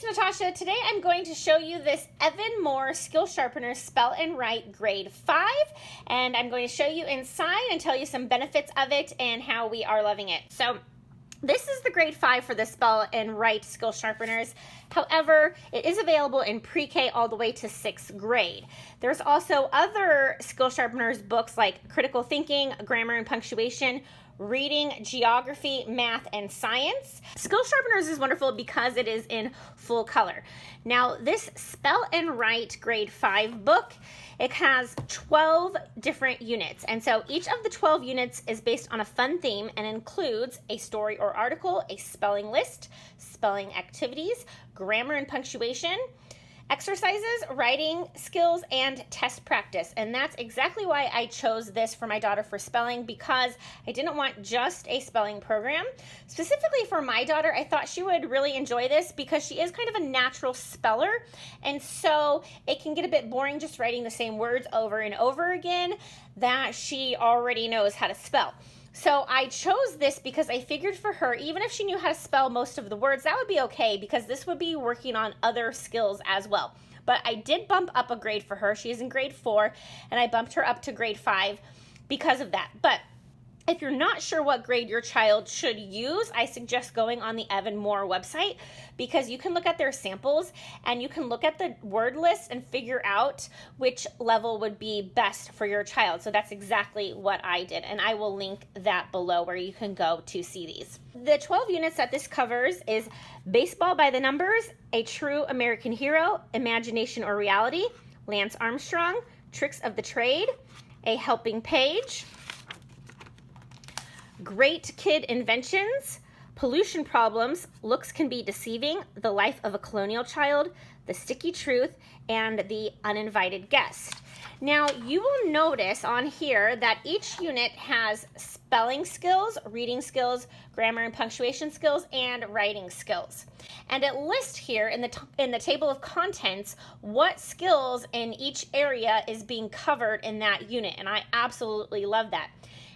Natasha. Today I'm going to show you this Evan-Moor Skill Sharpener Spell and Write Grade 5, and I'm going to show you inside and tell you some benefits of it and how we are loving it. So this is the grade 5 for the Spell and Write Skill Sharpeners. However, it is available in pre-K all the way to 6th grade. There's also other Skill Sharpeners books like Critical Thinking, Grammar and Punctuation, Reading, Geography, Math, and Science. Skill Sharpeners is wonderful because it is in full color. Now, this Spell and Write Grade 5 book, it has 12 different units. And so each of the 12 units is based on a fun theme and includes a story or article, a spelling list, spelling activities, grammar and punctuation, exercises, writing skills, and test practice. And that's exactly why I chose this for my daughter for spelling, because I didn't want just a spelling program. Specifically for my daughter, I thought she would really enjoy this because she is kind of a natural speller. And so it can get a bit boring just writing the same words over and over again that she already knows how to spell. So I chose this because I figured for her, even if she knew how to spell most of the words, that would be okay because this would be working on other skills as well. But I did bump up a grade for her. She is in grade 4, and I bumped her up to grade 5 because of that. But if you're not sure what grade your child should use, I suggest going on the Evan-Moor website because you can look at their samples and you can look at the word list and figure out which level would be best for your child. So that's exactly what I did, and I will link that below where you can go to see these. The 12 units that this covers is Baseball by the Numbers, A True American Hero, Imagination or Reality, Lance Armstrong, Tricks of the Trade, A Helping Page, Great Kid Inventions, Pollution Problems, Looks Can Be Deceiving, The Life of a Colonial Child, The Sticky Truth, and The Uninvited Guest. Now, you will notice on here that each unit has spelling skills, reading skills, grammar and punctuation skills, and writing skills. And it lists here in the table of contents what skills in each area is being covered in that unit, and I absolutely love that.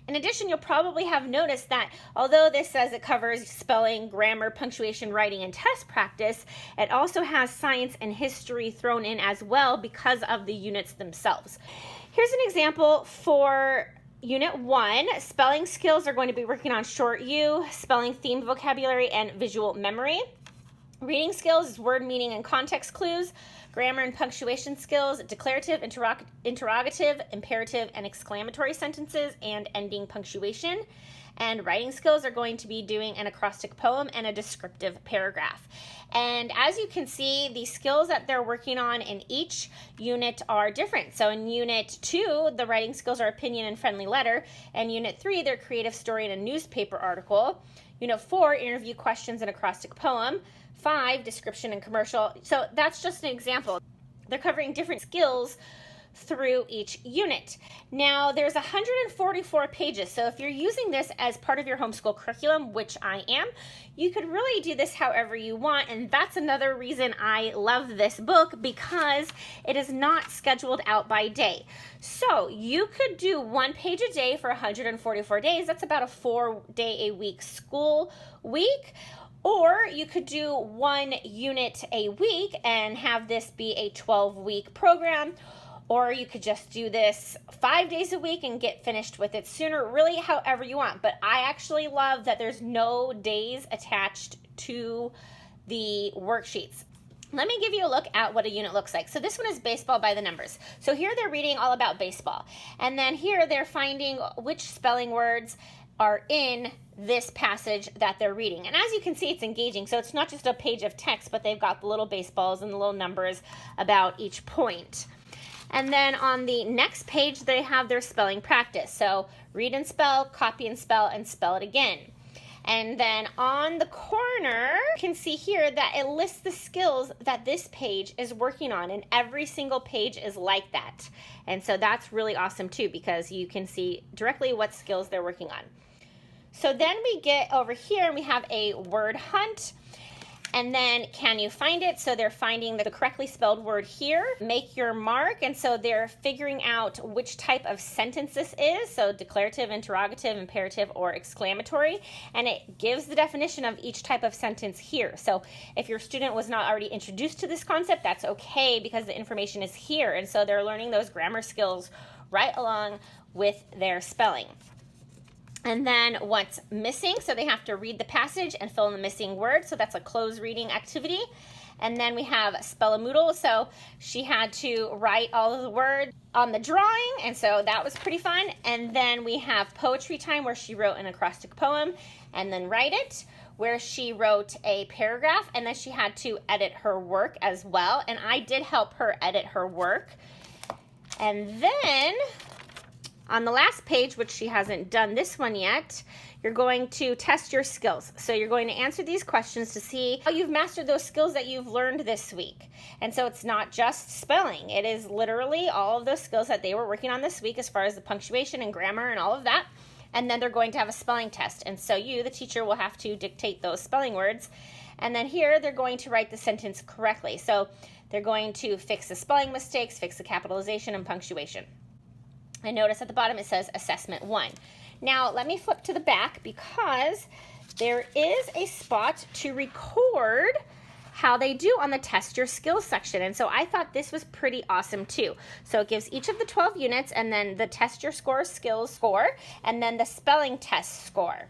In addition, you'll probably have noticed that although this says it covers spelling, grammar, punctuation, writing, and test practice, it also has science and history thrown in as well because of the units themselves. Here's an example for Unit 1. Spelling skills are going to be working on short U, spelling themed vocabulary, and visual memory. Reading skills is word meaning and context clues. Grammar and punctuation skills, declarative, interrogative, imperative, and exclamatory sentences, and ending punctuation. And writing skills are going to be doing an acrostic poem and a descriptive paragraph. And as you can see, the skills that they're working on in each unit are different. So in Unit 2, the writing skills are opinion and friendly letter. And Unit 3, they're creative story and a newspaper article. Unit 4, interview questions and acrostic poem. 5, description and commercial. So that's just an example. They're covering different skills through each unit. Now, there's 144 pages, so if you're using this as part of your homeschool curriculum, which I am, you could really do this however you want, and that's another reason I love this book, because it is not scheduled out by day. So you could do 1 page a day for 144 days. That's about a 4-day-a-week school week. Or you could do 1 unit a week and have this be a 12-week program. Or you could just do this 5 days a week and get finished with it sooner, really however you want. But I actually love that there's no days attached to the worksheets. Let me give you a look at what a unit looks like. So this one is Baseball by the Numbers. So here they're reading all about baseball. And then here they're finding which spelling words are in this passage that they're reading. And as you can see, it's engaging. So it's not just a page of text, but they've got the little baseballs and the little numbers about each point. And then on the next page, they have their spelling practice. So read and spell, copy and spell it again. And then on the corner, you can see here that it lists the skills that this page is working on, and every single page is like that. And so that's really awesome too, because you can see directly what skills they're working on. So then we get over here and we have a word hunt. And then can you find it? So they're finding the correctly spelled word here. Make your mark. And so they're figuring out which type of sentence this is. So declarative, interrogative, imperative, or exclamatory. And it gives the definition of each type of sentence here. So if your student was not already introduced to this concept, that's okay because the information is here. And so they're learning those grammar skills right along with their spelling. And then what's missing, so they have to read the passage and fill in the missing words. So that's a closed reading activity. And then we have Spell-a-Moodle. So she had to write all of the words on the drawing. And so that was pretty fun. And then we have Poetry Time, where she wrote an acrostic poem and then write it, where she wrote a paragraph, and then she had to edit her work as well. And I did help her edit her work. And then on the last page, which she hasn't done this one yet, you're going to test your skills. So you're going to answer these questions to see how you've mastered those skills that you've learned this week. And so it's not just spelling. It is literally all of those skills that they were working on this week as far as the punctuation and grammar and all of that. And then they're going to have a spelling test. And so you, the teacher, will have to dictate those spelling words. And then here they're going to write the sentence correctly. So they're going to fix the spelling mistakes, fix the capitalization and punctuation. And notice at the bottom it says Assessment 1. Now let me flip to the back because there is a spot to record how they do on the Test Your Skills section. And so I thought this was pretty awesome too. So it gives each of the 12 units and then the Test Your Skills score and then the spelling test score.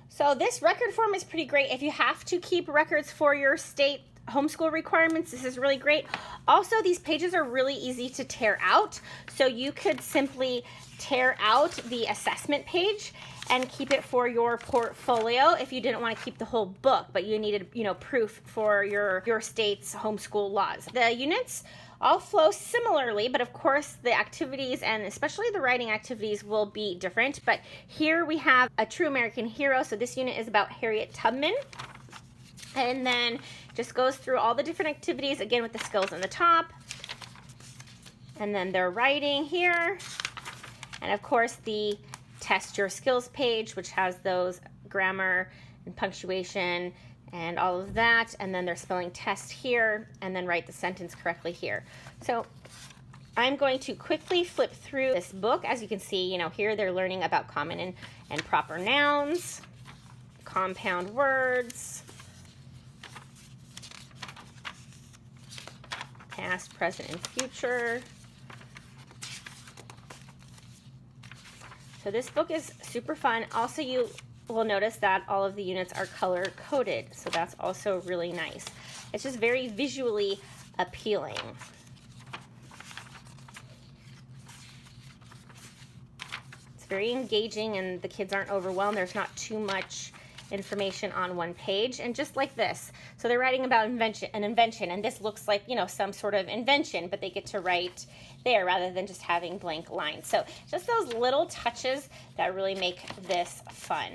So this record form is pretty great. If you have to keep records for your state homeschool requirements, this is really great. Also, these pages are really easy to tear out. So you could simply tear out the assessment page and keep it for your portfolio if you didn't want to keep the whole book, but you needed, proof for your state's homeschool laws. The units all flow similarly, but of course the activities and especially the writing activities will be different. But here we have a true American hero. So this unit is about Harriet Tubman. And then just goes through all the different activities, again with the skills on the top. And then their writing here. And of course the Test Your Skills page, which has those grammar and punctuation and all of that. And then their spelling test here, and then write the sentence correctly here. So I'm going to quickly flip through this book. As you can see, here they're learning about common and proper nouns, compound words, past, present, and future. So this book is super fun. Also, you will notice that all of the units are color coded. So that's also really nice. It's just very visually appealing. It's very engaging and the kids aren't overwhelmed. There's not too much information on one page. And just like this, so they're writing about an invention, and this looks like some sort of invention, but they get to write there rather than just having blank lines. So just those little touches that really make this fun.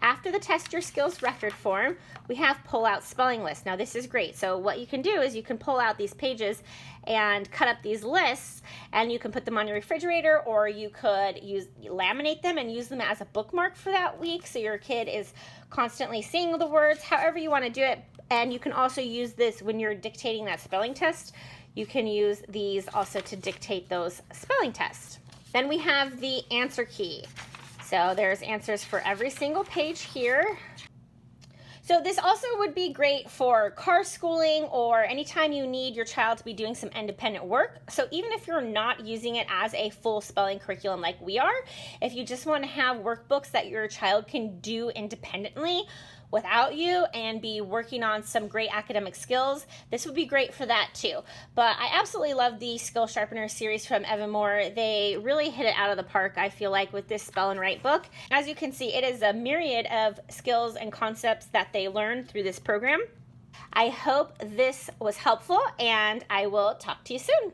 After the Test Your Skills record form, we have pull out spelling lists. Now this is great. So what you can do is you can pull out these pages and cut up these lists, and you can put them on your refrigerator, or you could laminate them and use them as a bookmark for that week so your kid is constantly seeing the words, however you want to do it. And you can also use this when you're dictating that spelling test. You can use these also to dictate those spelling tests. Then we have the answer key. So there's answers for every single page here. So this also would be great for car schooling or anytime you need your child to be doing some independent work. So even if you're not using it as a full spelling curriculum like we are, if you just want to have workbooks that your child can do independently without you and be working on some great academic skills, this would be great for that too. But I absolutely love the Skill Sharpener series from Evan-Moor. They really hit it out of the park, I feel like, with this spell and write book. As you can see, it is a myriad of skills and concepts that they learn through this program. I hope this was helpful, and I will talk to you soon.